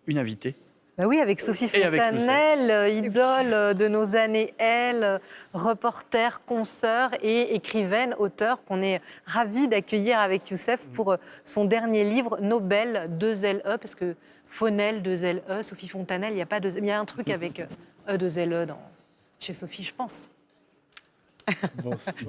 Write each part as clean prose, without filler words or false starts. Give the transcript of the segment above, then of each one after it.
une invitée. Bah oui, avec Sophie Et avec Fontanelle, idole de nos années, elle, reporter, consoeur et écrivaine, auteure, qu'on est ravis d'accueillir avec Youssef pour son dernier livre, Nobel, 2LE, parce que Fonel, 2LE, Sophie Fontanelle, il y a un truc avec E2LE chez Sophie, je pense.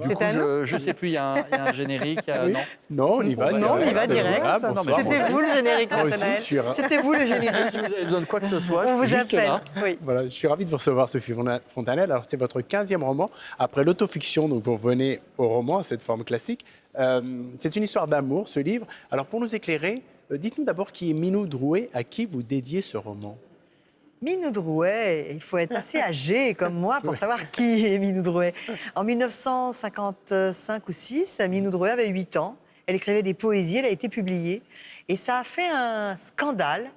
Du coup, je ne sais plus, il y a un générique, Oui. non? Non, on y va. Non, on y va direct. Voilà, bonsoir. C'était vous le générique, Moi aussi, Fontanelle. je suis C'était vous le générique. Si vous avez besoin de quoi que ce soit, On je vous suis juste appelle. là. Oui. Voilà, je suis ravi de vous recevoir, Sophie Fontanelle. Alors, c'est votre 15e roman. Après l'autofiction, donc vous revenez au roman, à cette forme classique. C'est une histoire d'amour, ce livre. Alors, pour nous éclairer, dites-nous d'abord qui est Minou Drouet, à qui vous dédiez ce roman. Minou Drouet, il faut être assez âgé comme moi pour savoir qui est Minou Drouet. En 1955 ou 6, Minou Drouet avait 8 ans. Elle écrivait des poésies, elle a été publiée. Et ça a fait un scandale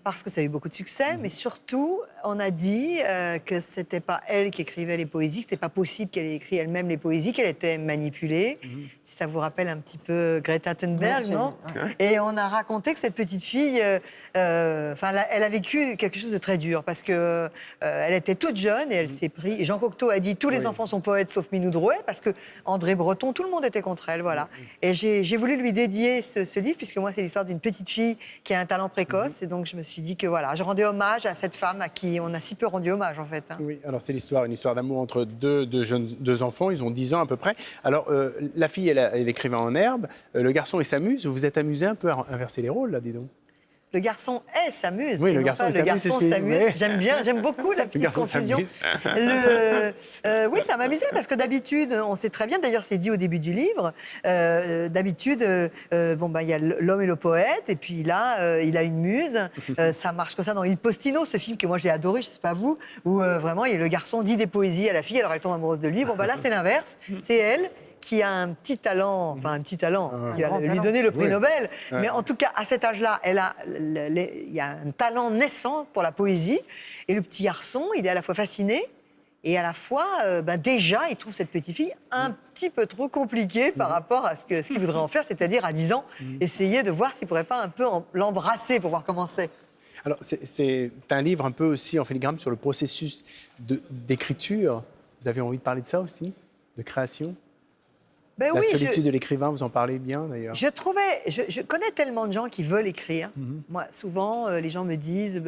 parce que ça a eu beaucoup de succès, mais surtout, on a dit que ce n'était pas elle qui écrivait les poésies, que ce n'était pas possible qu'elle ait écrit elle-même les poésies, qu'elle était manipulée. Si ça vous rappelle un petit peu Greta Thunberg, non? Et on a raconté que cette petite fille, elle a vécu quelque chose de très dur parce que elle était toute jeune et elle s'est pris. Et Jean Cocteau a dit tous les enfants sont poètes sauf Minou Drouet parce que André Breton, tout le monde était contre elle, voilà. Et j'ai voulu lui dédier ce livre puisque moi c'est l'histoire d'une petite fille qui a un talent précoce et donc je me suis dit que voilà, je rendais hommage à cette femme à qui on a si peu rendu hommage en fait. Oui, alors c'est une histoire d'amour entre deux enfants, ils ont 10 ans à peu près. Alors la fille, elle écrivait en herbe, le garçon, il s'amuse. Vous vous êtes amusé un peu à inverser les rôles là, dis donc. Le garçon s'amuse. Oui, et le non garçon pas le s'amuse, c'est garçon ce que- s'amuse. ouais. J'aime beaucoup la petite garçon confusion. s'amuse. Oui, ça m'amusait parce que d'habitude, on sait très bien, d'ailleurs c'est dit au début du livre, d'habitude, il y a l'homme et le poète, et puis là, il a une muse. Ça marche comme ça dans Il Postino, ce film que moi j'ai adoré, je sais pas vous, où vraiment le garçon dit des poésies à la fille, alors elle tombe amoureuse de lui. Bon, là c'est l'inverse, c'est elle qui a un petit talent, qui va lui donner le prix Nobel. Mais en tout cas, à cet âge-là, il y a un talent naissant pour la poésie. Et le petit garçon, il est à la fois fasciné et à la fois, déjà, il trouve cette petite fille un petit peu trop compliquée par rapport à ce qu'il voudrait en faire, c'est-à-dire à 10 ans, essayer de voir s'il ne pourrait pas un peu l'embrasser pour voir comment c'est. Alors c'est un livre un peu aussi en filigrane sur le processus d'écriture. Vous avez envie de parler de ça aussi, de création? La solitude de l'écrivain, vous en parlez bien d'ailleurs. Je connais tellement de gens qui veulent écrire. Moi, souvent, les gens me disent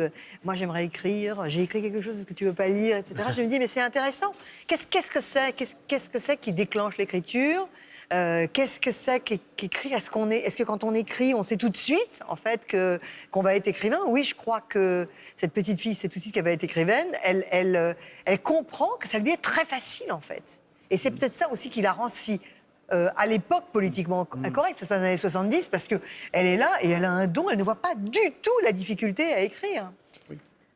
moi, j'aimerais écrire, j'ai écrit quelque chose que tu ne veux pas lire, etc. Je me dis mais c'est intéressant. Qu'est-ce que c'est qui déclenche l'écriture? Qu'est-ce que c'est qu'écrire? Est-ce que quand on écrit, on sait tout de suite en fait qu'on va être écrivain? Oui, je crois que cette petite fille sait tout de suite qu'elle va être écrivaine. Elle comprend que ça lui est très facile en fait. Et c'est peut-être ça aussi qui la rend si à l'époque politiquement incorrecte, ça se passe dans les années 70, parce qu'elle est là et elle a un don, elle ne voit pas du tout la difficulté à écrire.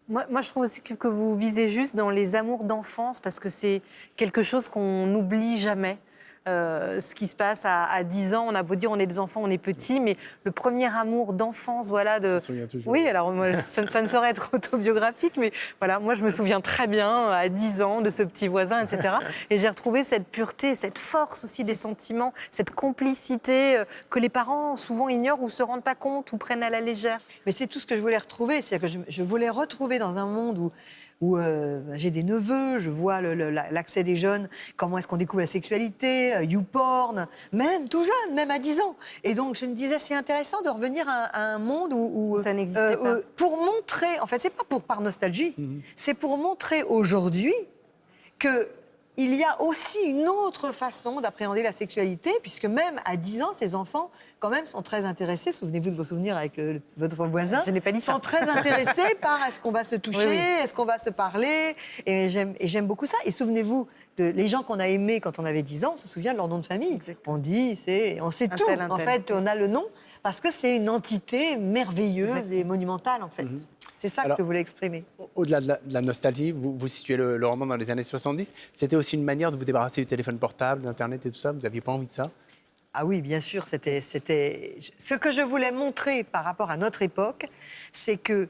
Moi, je trouve aussi que vous visez juste dans les amours d'enfance, parce que c'est quelque chose qu'on n'oublie jamais. Ce qui se passe à 10 ans, on a beau dire on est des enfants, on est petits, mais le premier amour d'enfance, voilà. Ça se souvient toujours. Oui, alors moi, ça ne saurait être autobiographique, mais voilà, moi je me souviens très bien à 10 ans de ce petit voisin, etc. Et j'ai retrouvé cette pureté, cette force aussi des sentiments, cette complicité que les parents souvent ignorent ou ne se rendent pas compte ou prennent à la légère. Mais c'est tout ce que je voulais retrouver, c'est-à-dire que je voulais retrouver dans un monde où j'ai des neveux, je vois l'accès des jeunes, comment est-ce qu'on découvre la sexualité, YouPorn, même tout jeune, même à 10 ans. Et donc je me disais, c'est intéressant de revenir à un monde où ça n'existait pas. Pour montrer, en fait, c'est pas par nostalgie, c'est pour montrer aujourd'hui que il y a aussi une autre façon d'appréhender la sexualité, puisque même à 10 ans, ces enfants, quand même, sont très intéressés. Souvenez-vous de vos souvenirs avec votre voisin. Je n'ai pas dit ça. Sont très intéressés par est-ce qu'on va se toucher, Oui. est-ce qu'on va se parler. Et j'aime beaucoup ça. Et souvenez-vous, les gens qu'on a aimés quand on avait 10 ans, on se souvient de leur nom de famille. Exactement. On sait Un tout. tel, un En tel. fait, on a le nom parce que c'est une entité merveilleuse et monumentale, en fait. C'est ça que je voulais exprimer. Au-delà de la nostalgie, vous situez le roman dans les années 70. C'était aussi une manière de vous débarrasser du téléphone portable, d'Internet et tout ça. Vous n'aviez pas envie de ça? Ah oui, bien sûr, c'était... Ce que je voulais montrer par rapport à notre époque, c'est que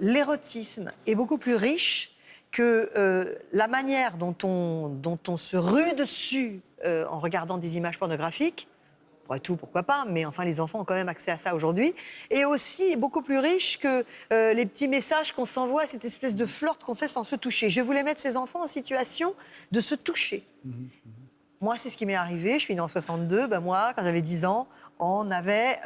l'érotisme est beaucoup plus riche que la manière dont on se rue dessus en regardant des images pornographiques Après tout, pourquoi pas, mais enfin, les enfants ont quand même accès à ça aujourd'hui. Et aussi beaucoup plus riche que les petits messages qu'on s'envoie, cette espèce de flirt qu'on fait sans se toucher. Je voulais mettre ces enfants en situation de se toucher. Moi, c'est ce qui m'est arrivé. Je suis née en 62. Ben moi, quand j'avais 10 ans, on allait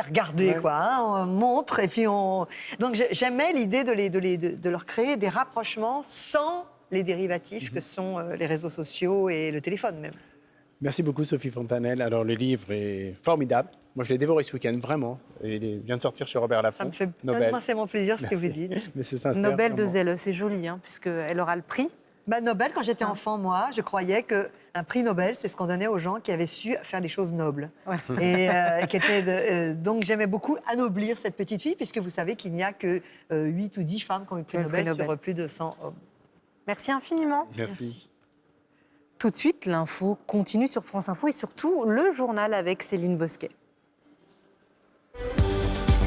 regarder, quoi. Hein, on montre, et puis on... Donc, j'aimais l'idée de leur créer des rapprochements sans les dérivatifs que sont les réseaux sociaux et le téléphone, même. Merci beaucoup, Sophie Fontanelle. Alors, le livre est formidable. Moi, je l'ai dévoré ce week-end, vraiment. Il vient de sortir chez Robert Laffont. Ça me fait Nobel. immensément plaisir ce que vous Merci. dites. Mais c'est sincère. Nobel de vraiment. zèle, c'est joli, hein, puisqu'elle aura le prix. Bah, Nobel, quand j'étais enfant, moi, je croyais qu'un prix Nobel, c'est ce qu'on donnait aux gens qui avaient su faire des choses nobles. Ouais. Et qui étaient donc j'aimais beaucoup anoblir cette petite fille, puisque vous savez qu'il n'y a que 8 ou 10 femmes qui ont eu le prix Le prix Nobel Nobel. sur plus de 100 hommes. Merci infiniment. Merci. Tout de suite, l'info continue sur France Info et surtout le journal avec Céline Bosquet.